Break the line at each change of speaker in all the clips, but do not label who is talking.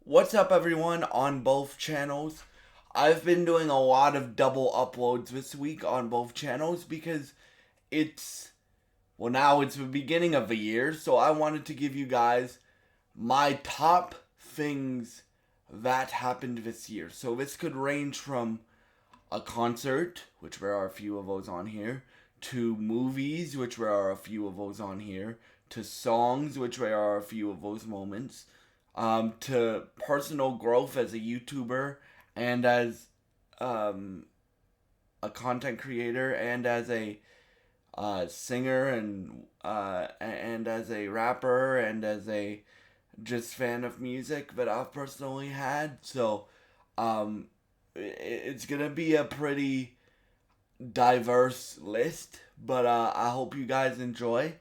What's up, everyone, on both channels? I've been doing a lot of double uploads this week on both channels because it's, now it's the beginning of the year, so I wanted to give you guys my top things that happened this year. So this could range from a concert, which there are a few of those on here, to movies, which there are a few of those on here, to songs, which there are a few of those moments, to personal growth as a YouTuber and as um, a content creator and as a singer and as a rapper and as a just fan of music that I've personally had. So um, it's gonna be a pretty diverse list, but I hope you guys enjoy.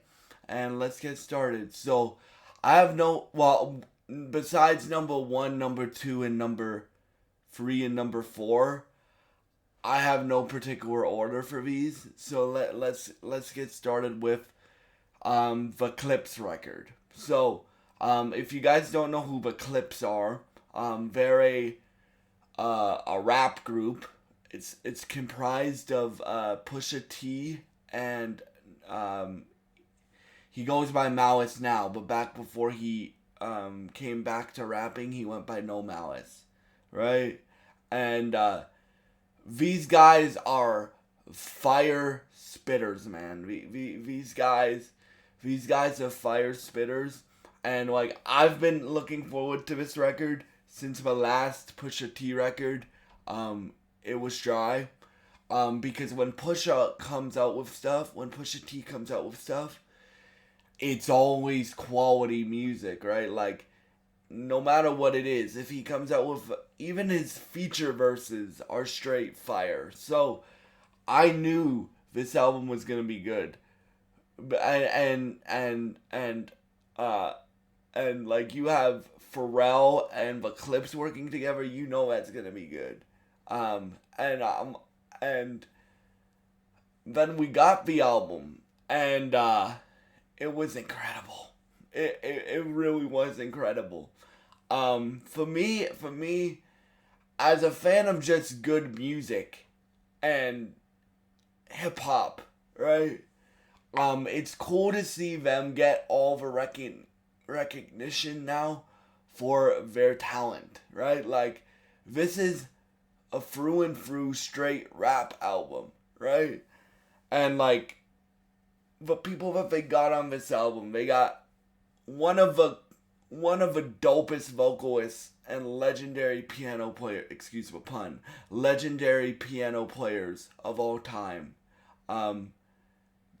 And let's get started. So I have besides number one, number two, and number three and number four, I have no particular order for these. So let's get started with the Clipse record. So if you guys don't know who the Clipse are, they're a rap group. It's comprised of Pusha T and he goes by Malice now, but back before he came back to rapping, he went by No Malice, right? And these guys are fire spitters, man. These guys are fire spitters, and like I've been looking forward to this record since the last Pusha T record. It was dry. Because when Pusha T comes out with stuff, it's always quality music, right? Like, no matter what it is, if he comes out with, even his feature verses are straight fire. So I knew this album was gonna be good, uh and like you have Pharrell and the Clipse working together, you know that's gonna be good. And then we got the album, and it was incredible. It really was incredible. For me, as a fan of just good music and hip hop, right? It's cool to see them get all the recognition now for their talent, right? Like, this is a through and through straight rap album, right? And like the people that they got on this album, they got one of the one of the dopest vocalists and legendary piano player, excuse the pun, legendary piano players of all time, um,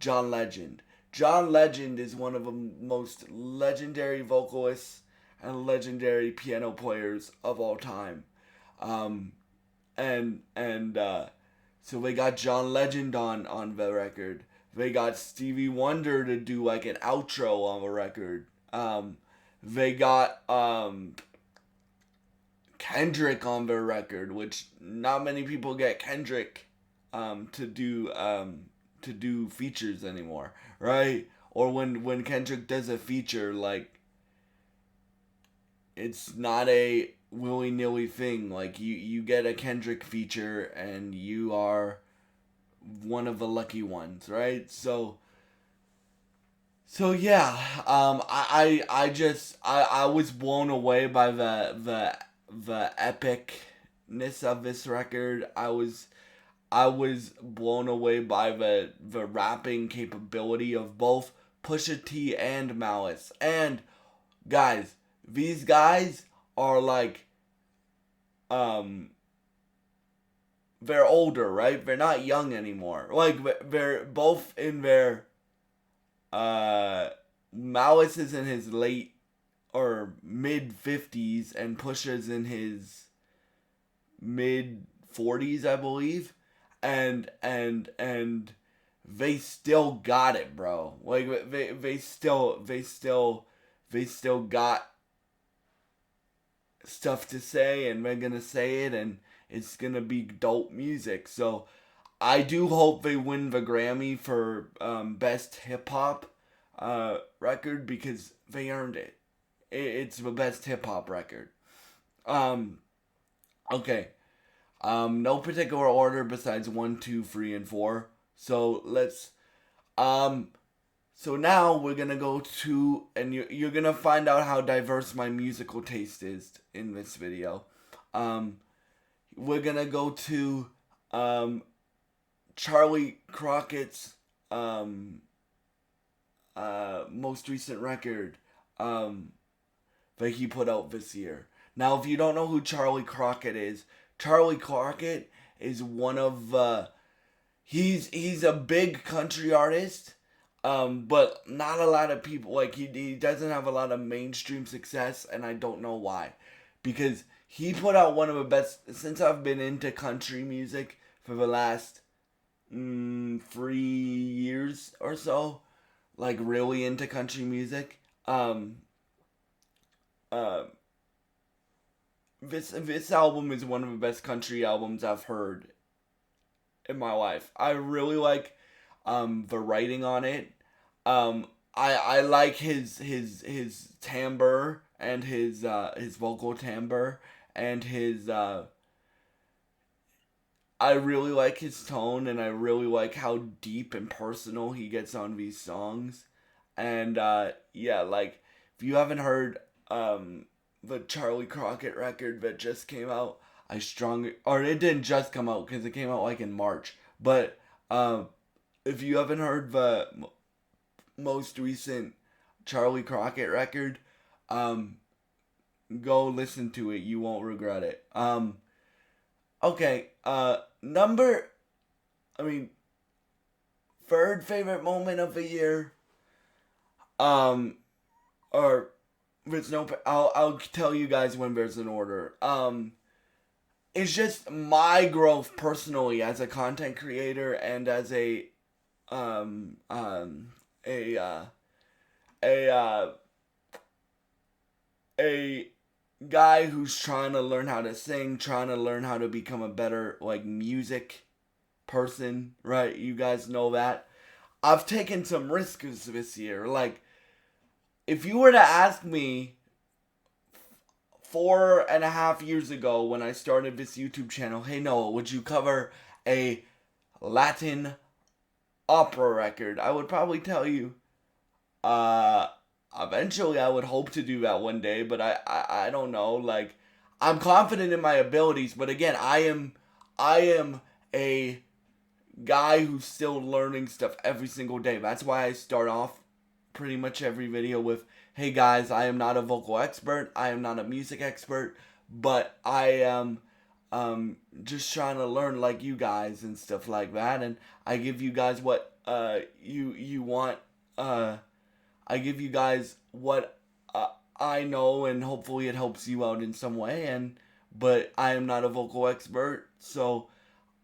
John Legend. John Legend is one of the most legendary vocalists and legendary piano players of all time. Um, and so they got John Legend on the record. They got Stevie Wonder to do like an outro on the record. They got Kendrick on their record, which not many people get Kendrick to do features anymore, right? Or when Kendrick does a feature, like, it's not a willy nilly thing. Like, you get a Kendrick feature and you are one of the lucky ones, right? So yeah, I was blown away by the epicness of this record. I was blown away by the rapping capability of both Pusha T and Malice. And guys, these guys are like um they're older, right? They're not young anymore. Like, they're both in their uh Malice is in his late or mid 50s and Pusha's in his mid 40s, I believe. And they still got it, bro. Like, they still got stuff to say, and they're gonna say it, and it's gonna be dope music. So I do hope they win the Grammy for best hip hop record, because they earned it. It's the best hip hop record. Um, okay. No particular order besides 1, 2, 3, and 4. So let's um so now we're gonna go to, and you're gonna find out how diverse my musical taste is in this video. Um, we're gonna go to um Charlie Crockett's um most recent record um that he put out this year. Now, if you don't know who Charlie Crockett is, Charlie Crockett is one of he's a big country artist, but not a lot of people, like he doesn't have a lot of mainstream success, and I don't know why, because he put out one of the best, since I've been into country music for the last 3 years or so, like really into country music. Uh, this album is one of the best country albums I've heard in my life. I really like the writing on it. I like his timbre and his vocal timbre and his I really like his tone, and I really like how deep and personal he gets on these songs. And yeah, like if you haven't heard the Charlie Crockett record that just came out, I strongly, or it didn't just come out because it came out like in March. But if you haven't heard the most recent Charlie Crockett record, um, go listen to it. You won't regret it. Okay. Number, I mean, third favorite moment of the year. Um, or there's no. I'll tell you guys when there's an order. It's just my growth personally as a content creator and as um um a uh, a a guy who's trying to learn how to sing, trying to learn how to become a better like music person, right? You guys know that. I've taken some risks this year. Like, if you were to ask me 4.5 years ago when I started this YouTube channel, hey Noah, would you cover a Latin opera record? I would probably tell you, uh, eventually I would hope to do that one day, but I don't know. Like, I'm confident in my abilities, but again, I am a guy who's still learning stuff every single day. That's why I start off pretty much every video with, hey guys, I am not a vocal expert, I am not a music expert, but I am just trying to learn like you guys and stuff like that, and I give you guys what you want. I give you guys what I know, and hopefully it helps you out in some way. And but I am not a vocal expert, so,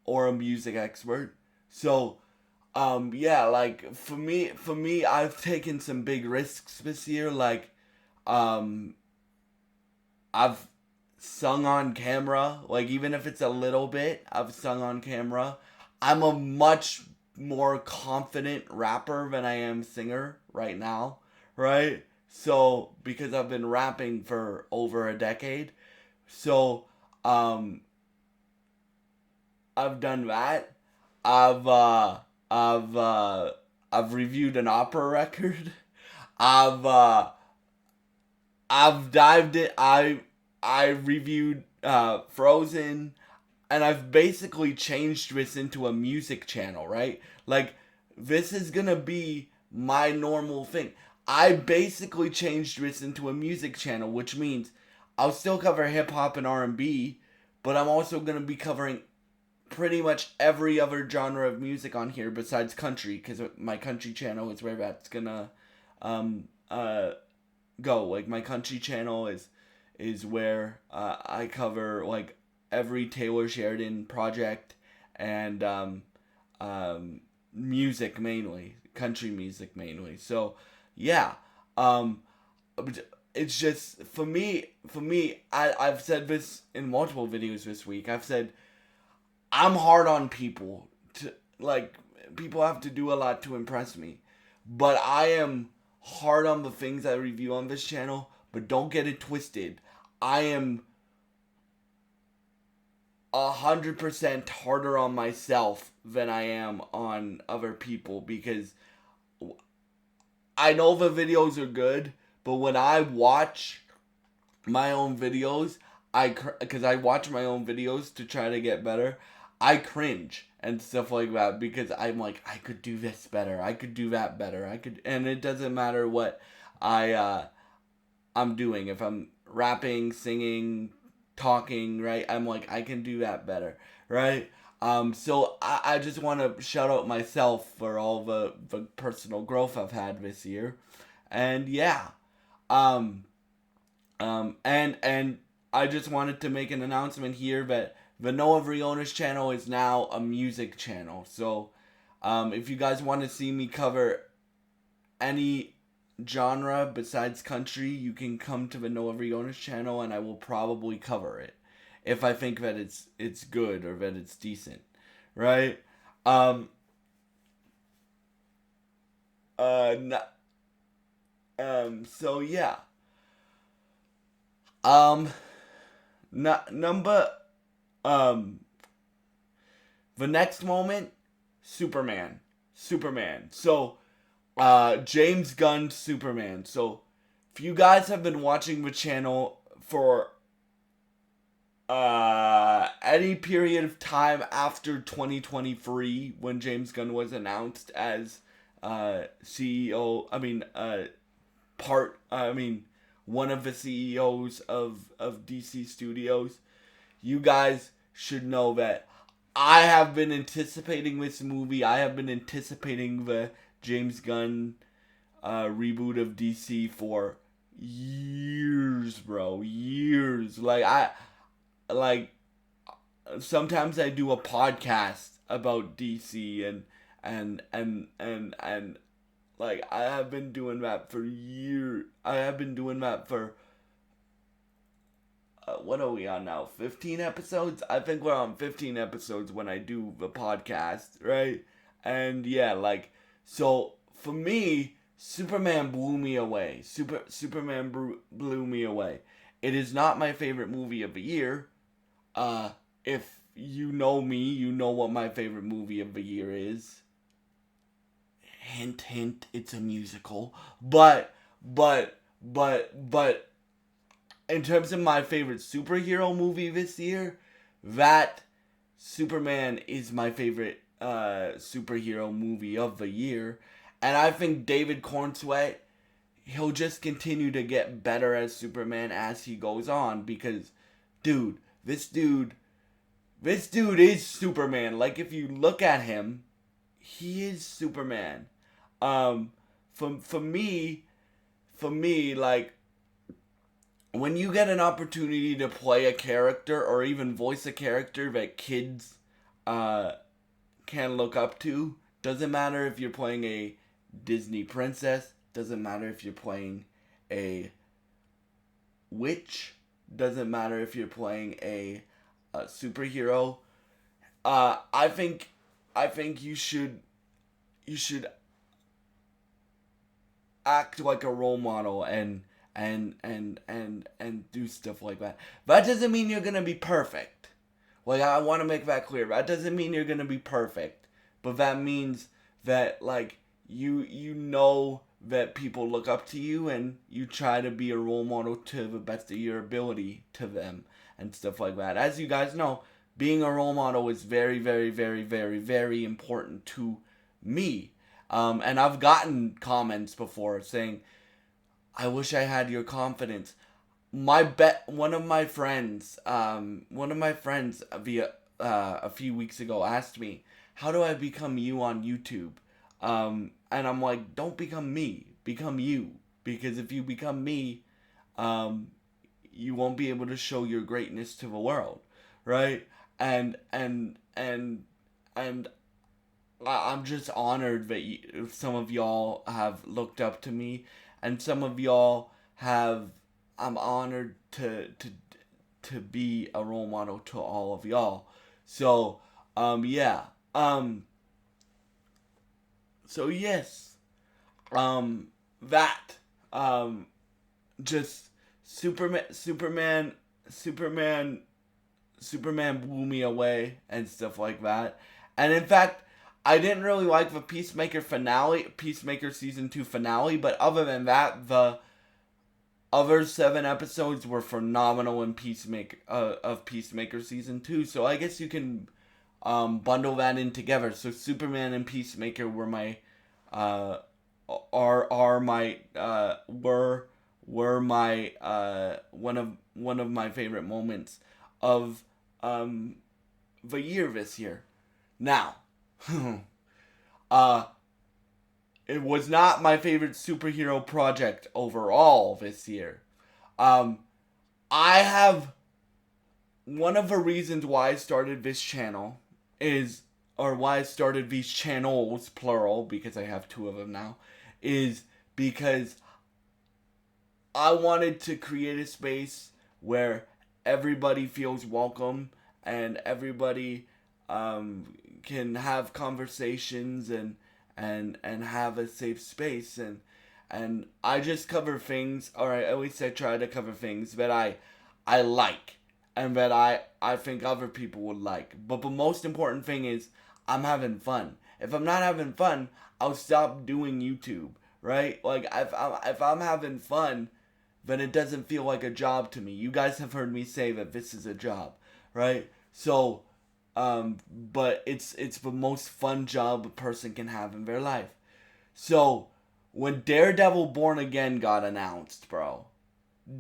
or a music expert. So yeah, like for me I've taken some big risks this year. Like um I've sung on camera, like even if it's a little bit, I've sung on camera. I'm a much more confident rapper than I am singer right now, right? So because I've been rapping for over a decade. So um I've done that. I've uh I've uh I've reviewed an opera record. I've I've dived it. I reviewed Frozen, and I've basically changed this into a music channel, right? Like, this is gonna be my normal thing. I basically changed this into a music channel, which means I'll still cover hip hop and R&B, but I'm also gonna be covering pretty much every other genre of music on here besides country, because my country channel is where that's gonna um uh go. Like, my country channel is where I cover like every Taylor Sheridan project, and music mainly, country music mainly. So yeah, um, it's just for me. I've said this in multiple videos this week. I've said I'm hard on people. To like, people have to do a lot to impress me, but I am hard on the things I review on this channel. But don't get it twisted. I am 100% harder on myself than I am on other people, because I know the videos are good, but when I watch my own videos, because I watch my own videos to try to get better, I cringe and stuff like that, because I'm like, I could do this better, I could do that better, and it doesn't matter what I'm doing. If I'm rapping, singing, talking, right? I'm like, I can do that better, right? So I just want to shout out myself for all the personal growth I've had this year, and yeah, um, and I just wanted to make an announcement here that the Noah Briones channel is now a music channel. So, if you guys want to see me cover any genre besides country, you can come to the Noah Briones channel, and I will probably cover it if I think that it's good or that it's decent, right? Um, n- so yeah. Um, number um the next moment, Superman. Superman. So, James Gunn Superman. So, if you guys have been watching the channel for any period of time after 2023, when James Gunn was announced as CEO, one of the CEOs of DC Studios, you guys should know that I have been anticipating this movie. I have been anticipating the James Gunn reboot of DC for years, bro. Years. Like sometimes I do a podcast about DC, and like I have been doing that for years. I have been doing that for what are we on now? 15 episodes? I think we're on 15 episodes when I do the podcast, right? And yeah, like, so for me, Superman blew me away. Superman blew me away. It is not my favorite movie of the year. If you know me, you know what my favorite movie of the year is. Hint, hint, it's a musical. But in terms of my favorite superhero movie this year, that Superman is my favorite superhero movie of the year. And I think David Cornsweet, he'll just continue to get better as Superman as he goes on, because, dude, this dude is Superman. Like, if you look at him, he is Superman. Um, for me, like, when you get an opportunity to play a character or even voice a character that kids uh, can look up to, doesn't matter if you're playing a Disney princess, doesn't matter if you're playing a witch, doesn't matter if you're playing a superhero. I think you should act like a role model and do stuff like that. That doesn't mean you're gonna be perfect. Like, I want to make that clear. That doesn't mean you're gonna be perfect, but that means that, like, you know that people look up to you, and you try to be a role model to the best of your ability to them and stuff like that. As you guys know, being a role model is very, very, very, very, very important to me. And I've gotten comments before saying, I wish I had your confidence. One of my friends via a few weeks ago asked me, how do I become you on YouTube? And I'm like, don't become me, become you. Because if you become me, um, you won't be able to show your greatness to the world, right? And I'm just honored that some of y'all have looked up to me, and some of y'all have. I'm honored to be a role model to all of y'all. So, yeah. So yes. That. Just Superman. Superman. Superman blew me away and stuff like that. And in fact, I didn't really like the Peacemaker season 2 finale, but other than that, the other 7 episodes were phenomenal in Peacemaker season 2. So I guess you can bundle that in together. So Superman and Peacemaker were my are my were my one of my favorite moments of the year this year. Now, it was not my favorite superhero project overall this year. I have one of the reasons why I started this channel is, or why I started these channels, plural, because I have 2 of them now, is because I wanted to create a space where everybody feels welcome and everybody can have conversations and have a safe space, and I just cover things, or at least I try to cover things that I like and that I think other people would like. But the most important thing is I'm having fun. If I'm not having fun, I'll stop doing YouTube, right? Like if I'm having fun, then it doesn't feel like a job to me. You guys have heard me say that this is a job, right? So but it's the most fun job a person can have in their life. So when Daredevil Born Again got announced, bro,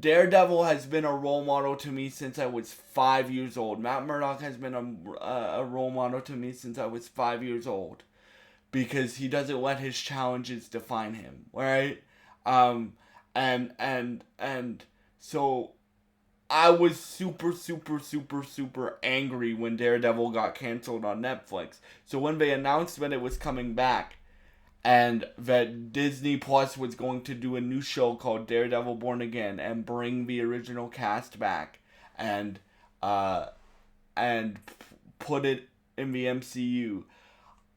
Daredevil has been a role model to me since I was 5 years old. Matt Murdock has been a role model to me since I was 5 years old, because he doesn't let his challenges define him, right? And so I was super angry when Daredevil got canceled on Netflix. So when they announced that it was coming back and that Disney Plus was going to do a new show called Daredevil Born Again and bring the original cast back and put it in the MCU,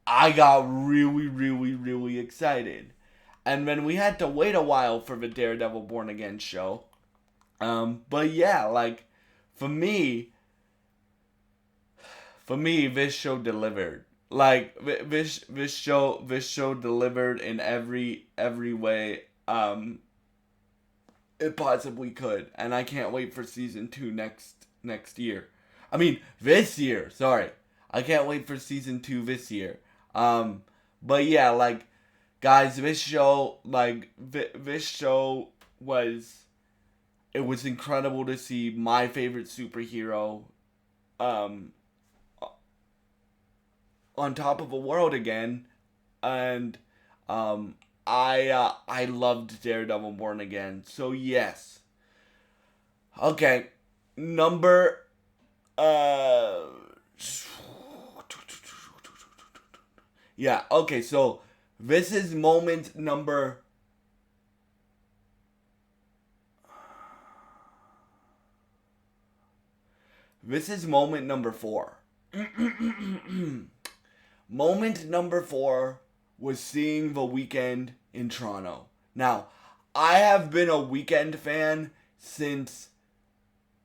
I got really excited. And then we had to wait a while for the Daredevil Born Again show. But yeah, like, for me, this show delivered. Like, this show delivered in every way, it possibly could. And I can't wait for season 2 next year. I mean, this year, sorry. I can't wait for season 2 this year. But yeah, like, guys, this show was, it was incredible to see my favorite superhero on top of the world again, and I loved Daredevil Born Again. So yes. Okay, number yeah, okay, so this is moment number This is moment number 4. Moment number 4 was seeing The Weeknd in Toronto. Now, I have been a Weeknd fan since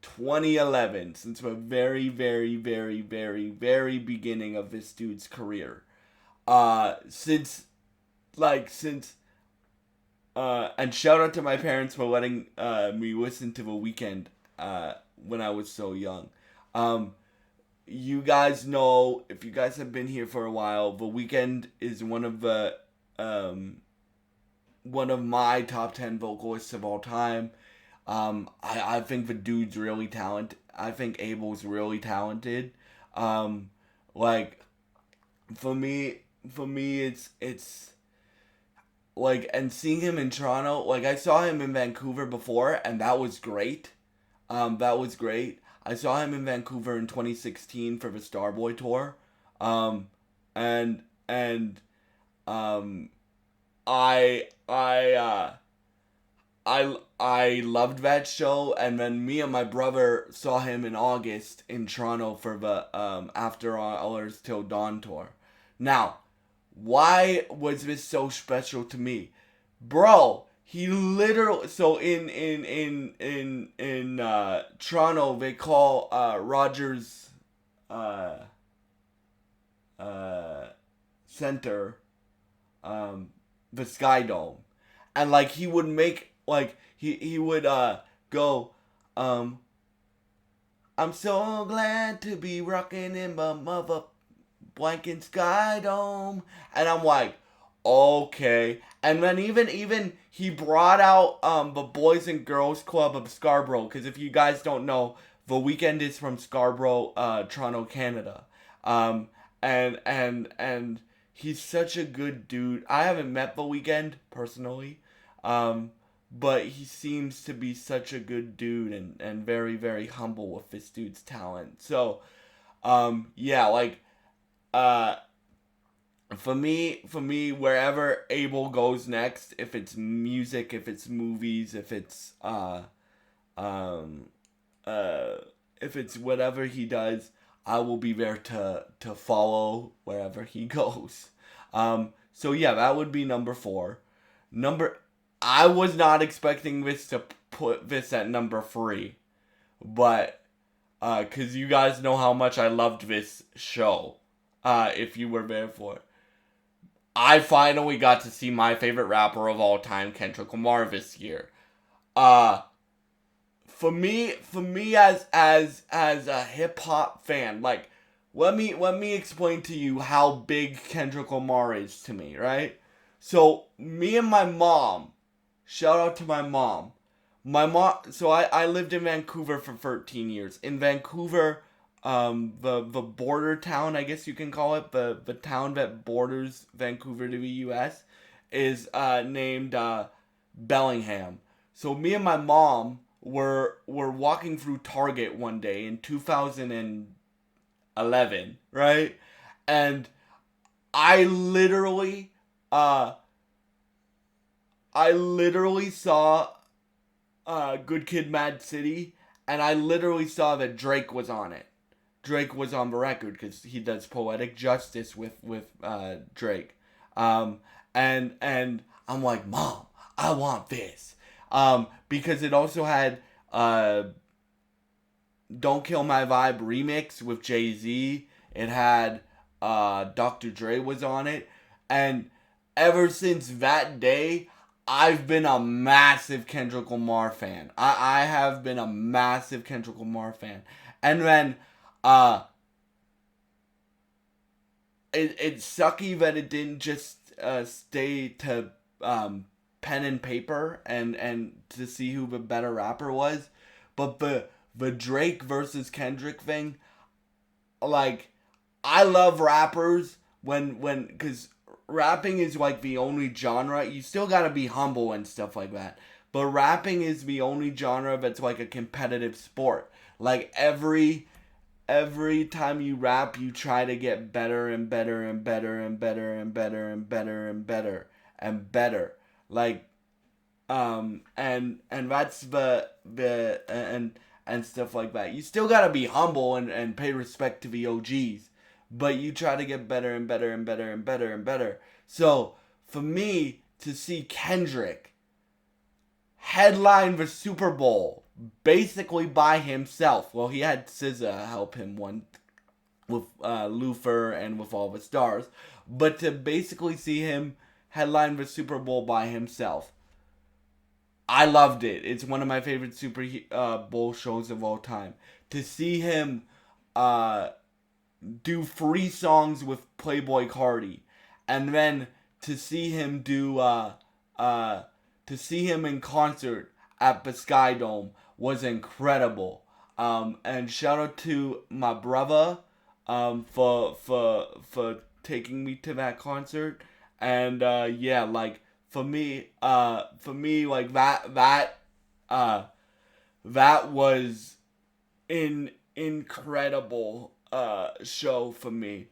2011, since the very beginning of this dude's career. Since and shout out to my parents for letting me listen to The Weeknd when I was so young. You guys know, if you guys have been here for a while, The Weeknd is one of my top 10 vocalists of all time. I think the dude's really talented. I think Abel's really talented. Like, for me, it's like, and seeing him in Toronto, like, I saw him in Vancouver before, and that was great. I saw him in Vancouver in 2016 for the Starboy tour. And I loved that show, and then me and my brother saw him in August in Toronto for the After Hours Till Dawn tour. Now, why was this so special to me? Bro, he literally, so in Toronto they call Rogers uh uh center the Sky Dome, and like he would make like he would go um I'm so glad to be rocking in my mother blanket Sky Dome, and I'm like, okay. And then even he brought out the Boys and Girls Club of Scarborough, because if you guys don't know, the Weekend is from Scarborough, Toronto, Canada. Um, and he's such a good dude. I haven't met the Weekend personally, um, but he seems to be such a good dude and very very humble with this dude's talent. So yeah, like uh for me, wherever Abel goes next, if it's music, if it's movies, um uh if it's whatever he does, I will be there to follow wherever he goes. So yeah, that would be number 4. Number I was not expecting this to put this at number 3, but cuz you guys know how much I loved this show. If you were there for it. I finally got to see my favorite rapper of all time, Kendrick Lamar, this year. Uh for me as a hip hop fan, like let me explain to you how big Kendrick Lamar is to me, right? So me and my mom, shout out to my mom. My mom, so I lived in Vancouver for 13 years. In Vancouver, the border town, I guess you can call it, the town that borders Vancouver to the US is named Bellingham. So me and my mom were walking through Target one day in 2011, right? And I literally uh I literally saw Good Kid, Mad City, and I literally saw that Drake was on it. Drake was on the record because he does Poetic Justice with Drake, um, and I'm like, Mom, I want this, because it also had Don't Kill My Vibe remix with Jay Z. It had Dr. Dre was on it, and ever since that day, I've been a massive Kendrick Lamar fan. I have been a massive Kendrick Lamar fan, and then uh, it's sucky that it didn't just stay to pen and paper and to see who the better rapper was, but the Drake versus Kendrick thing, like I love rappers when because rapping is like the only genre. You still gotta be humble and stuff like that. But rapping is the only genre that's like a competitive sport. Like every time you rap, you try to get better and better and better and better and better and better and better and better. Like and that's the and stuff like that. You still gotta be humble and pay respect to the OGs, but you try to get better and better and better and better and better. So for me to see Kendrick headline the Super Bowl basically by himself, well, he had SZA help him one with Luther and with all the stars, but to basically see him headline the Super Bowl by himself, I loved it. It's one of my favorite Super Bowl shows of all time. To see him uh, do free songs with Playboy Cardi, and then to see him do uh, to see him in concert at the Sky Dome was incredible. And shout out to my brother for taking me to that concert. And yeah, like for me, like uh, that was an incredible show for me.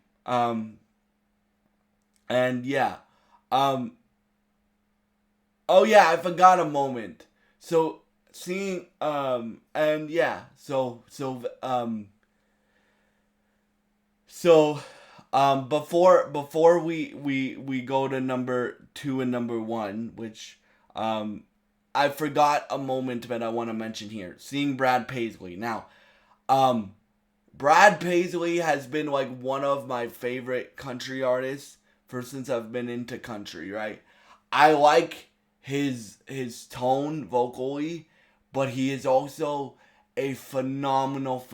And yeah, um, oh yeah, I forgot a moment. So seeing and yeah, so before we go to number 2 and number 1, which I forgot a moment that I want to mention here. Seeing Brad Paisley. Now, Brad Paisley has been like one of my favorite country artists for since I've been into country, right? I like his tone vocally, but he is also a phenomenal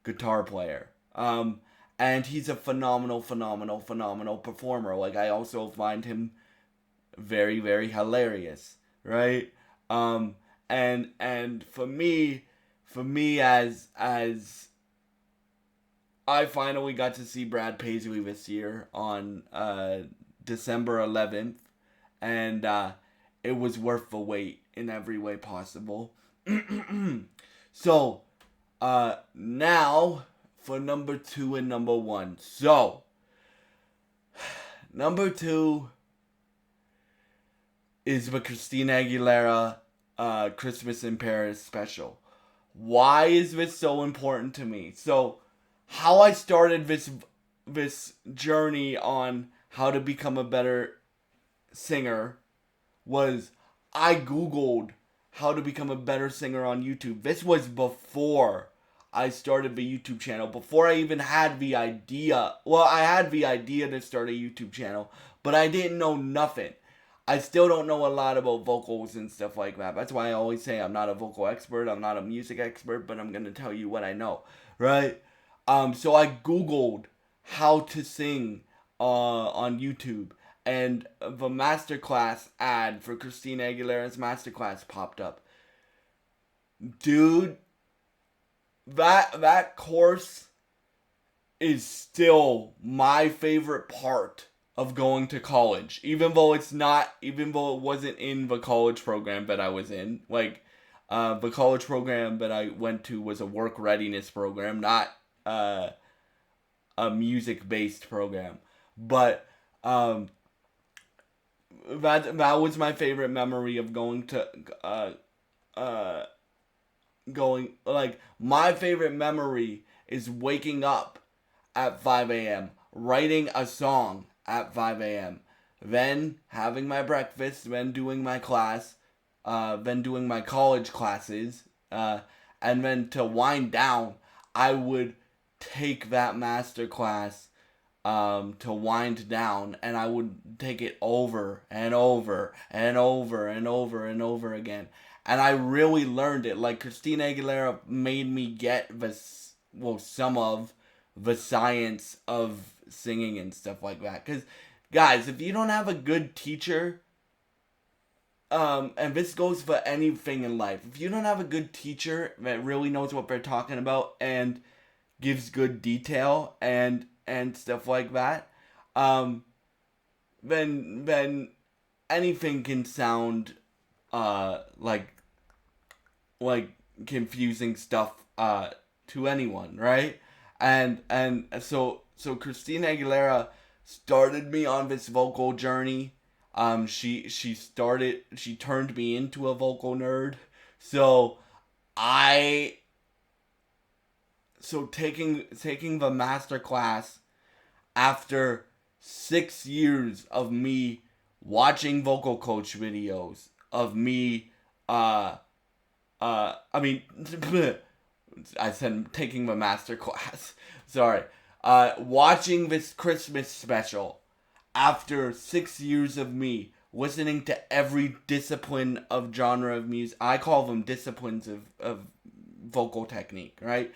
guitar player. And he's a phenomenal performer. Like I also find him very hilarious, right? Um, and for me as I finally got to see Brad Paisley this year on December 11th, and it was worth the wait in every way possible. So, now for number two and number one. So, number two is the Christina Aguilera Christmas in Paris special. Why is this so important to me? So, how I started this journey on how to become a better singer was I googled how to become a better singer on YouTube. This was before I started the YouTube channel, before I even had the idea. Well, I had the idea to start a YouTube channel, but I didn't know nothing. I still don't know a lot about vocals and stuff like that. That's why I always say I'm not a vocal expert, I'm not a music expert, but I'm going to tell you what I know, right? So I googled how to sing on YouTube, and the masterclass ad for Christina Aguilera's masterclass popped up. Dude, that course is still my favorite part of going to college, even though it wasn't in the college program that I was in. Like, the college program that I went to was a work readiness program, not a music based program. But that was my favorite memory of going to uh going like my favorite memory is waking up at 5 a.m., writing a song at 5 a.m., then having my breakfast, then doing my class, then doing my college classes, and then to wind down, I would take that master class to wind down, and I would take it over and over and over and over and over again. And I really learned it. Like, Christina Aguilera made me get some of the science of singing and stuff like that. Because, guys, if you don't have a good teacher, and this goes for anything in life, if you don't have a good teacher that really knows what they're talking about and gives good detail and stuff like that, then anything can sound like confusing stuff to anyone, right? And so Christina Aguilera started me on this vocal journey. She turned me into a vocal nerd. So I so taking the master class after 6 years of me watching vocal coach videos, of me I mean I said taking the master class. Sorry. Watching this Christmas special after 6 years of me listening to every discipline of genre of music. I call them disciplines of vocal technique, right?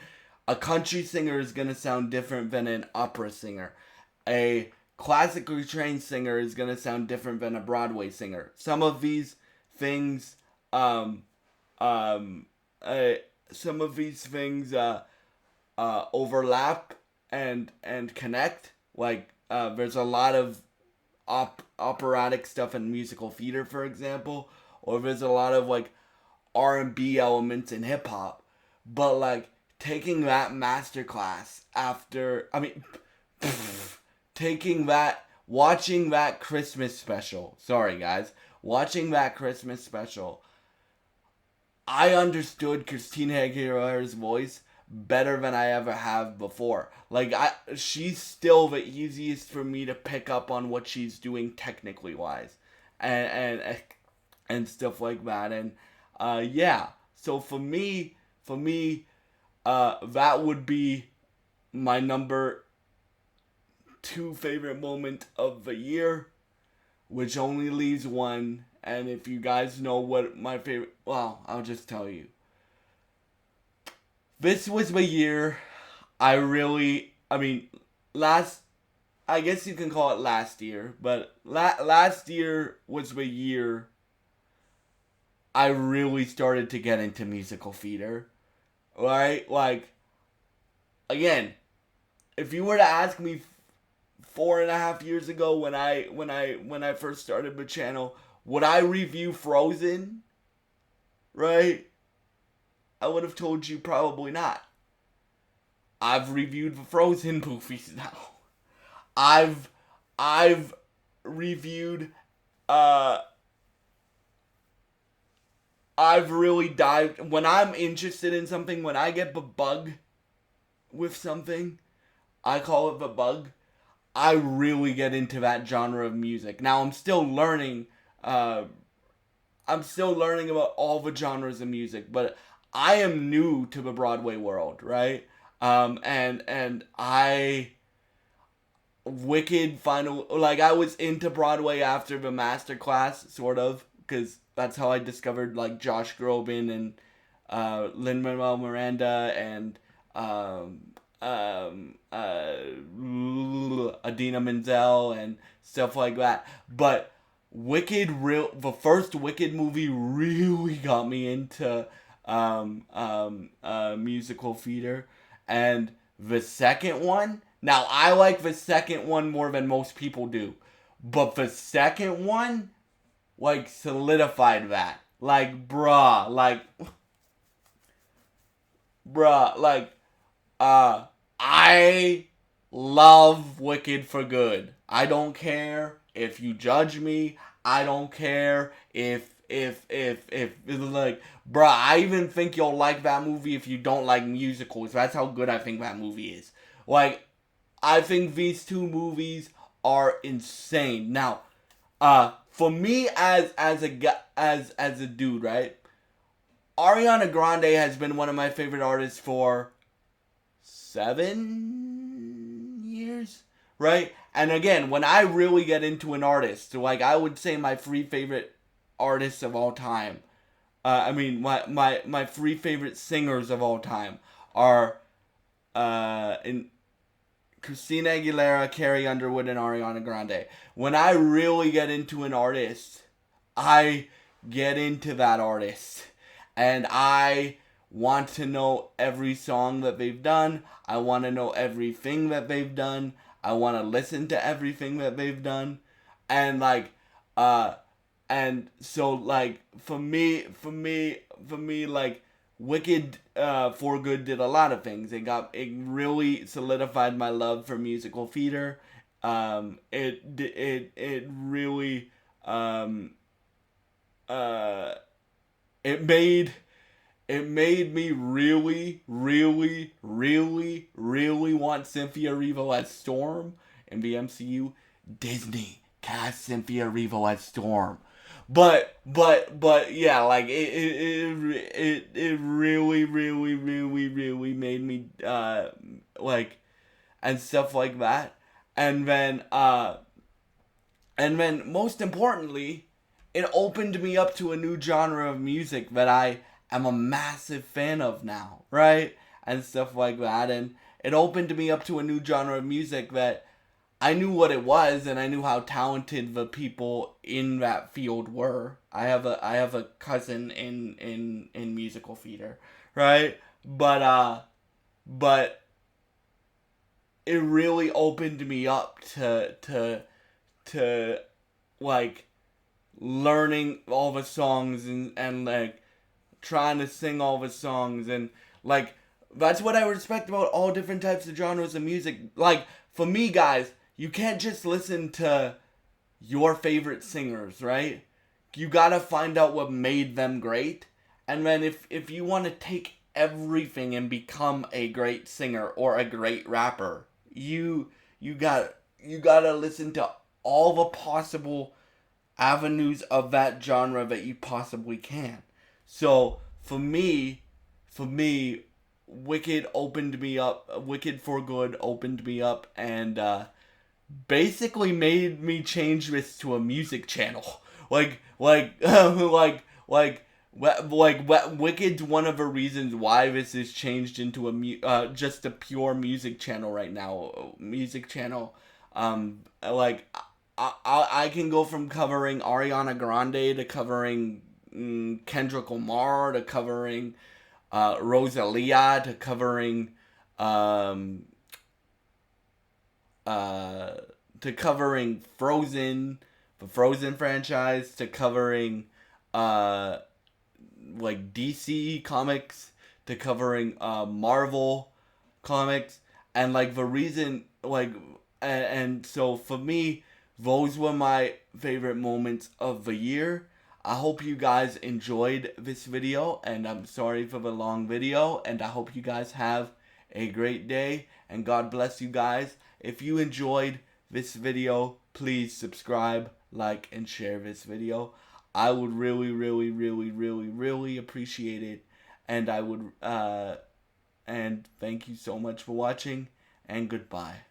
A country singer is going to sound different than an opera singer. A classically trained singer is going to sound different than a Broadway singer. Some of these things, um, um, uh, some of these things, overlap and connect. Like, there's a lot of operatic stuff in musical theater, for example, or there's a lot of like R&B elements in hip hop. But like taking that masterclass after, I mean, taking that, watching that Christmas special. Sorry, guys, watching that Christmas special. I understood Christina Aguilera's voice better than I ever have before. Like, she's still the easiest for me to pick up on what she's doing technically wise. and stuff like that. And yeah, so for me, that would be my number 2 favorite moment of the year, which only leaves one. And if you guys know what my favorite, well, I'll just tell you. This was the year last, I guess you can call it last year, but last year was the year I really started to get into musical theater, right? Like, again, if you were to ask me 4.5 years ago when I first started the channel, would I review Frozen? Right? I would have told you probably not. I've reviewed the Frozen movies now. I've reviewed I've really dived when I'm interested in something, when I get the bug with something, I call it the bug. I really get into that genre of music. Now I'm still learning about all the genres of music, but I am new to the Broadway world, right? And I Wicked final, like, I was into Broadway after the master class, sort of, because that's how I discovered like Josh Groban and Lin-Manuel Miranda and Adina Menzel and stuff like that. But the first Wicked movie really got me into musical theater, and the second one. Now I like the second one more than most people do, but the second one like solidified that. Like, I love Wicked for good. I don't care if you judge me. I don't care if like, I even think you'll like that movie if you don't like musicals. That's how good I think that movie is. Like, I think these two movies are insane. Now, for me as a dude, right? Ariana Grande has been one of my favorite artists for 7 years, right? And again, when I really get into an artist, like, I would say my 3 favorite artists of all time, my 3 favorite singers of all time are in Christina Aguilera, Carrie Underwood, and Ariana Grande. When I really get into an artist, I get into that artist. And I want to know every song that they've done. I want to know everything that they've done. I want to listen to everything that they've done. And like, and so like, for me, like, Wicked for Good did a lot of things. It really solidified my love for musical theater. It really it made me really, really, really, really want Cynthia Erivo as Storm in the MCU. Disney cast Cynthia Erivo as Storm. But yeah, like, it really, really, really, really made me like, and stuff like that. And then most importantly, it opened me up to a new genre of music that I am a massive fan of now, right? And stuff like that. And it opened me up to a new genre of music that I knew what it was, and I knew how talented the people in that field were. I have a cousin in musical theater, right? But it really opened me up to like learning all the songs and like trying to sing all the songs, and like, that's what I respect about all different types of genres of music. Like, for me, guys, you can't just listen to your favorite singers, right? You gotta find out what made them great. And then if you want to take everything and become a great singer or a great rapper, you gotta listen to all the possible avenues of that genre that you possibly can. So for me, Wicked opened me up. Wicked for Good opened me up, and basically made me change this to a music channel. Wicked's one of the reasons why this is changed into just a pure music channel right now. Music channel, like I can go from covering Ariana Grande to covering Kendrick Lamar to covering Rosalia to covering um, uh, Frozen, the Frozen franchise, to covering uh, like DC comics, to covering Marvel comics, and like the reason and so for me, those were my favorite moments of the year. I hope you guys enjoyed this video, and I'm sorry for the long video, and I hope you guys have a great day, and God bless you guys. If you enjoyed this video, please subscribe, like, and share this video. I would really, really, really, really, really appreciate it, and I would, and thank you so much for watching, and goodbye.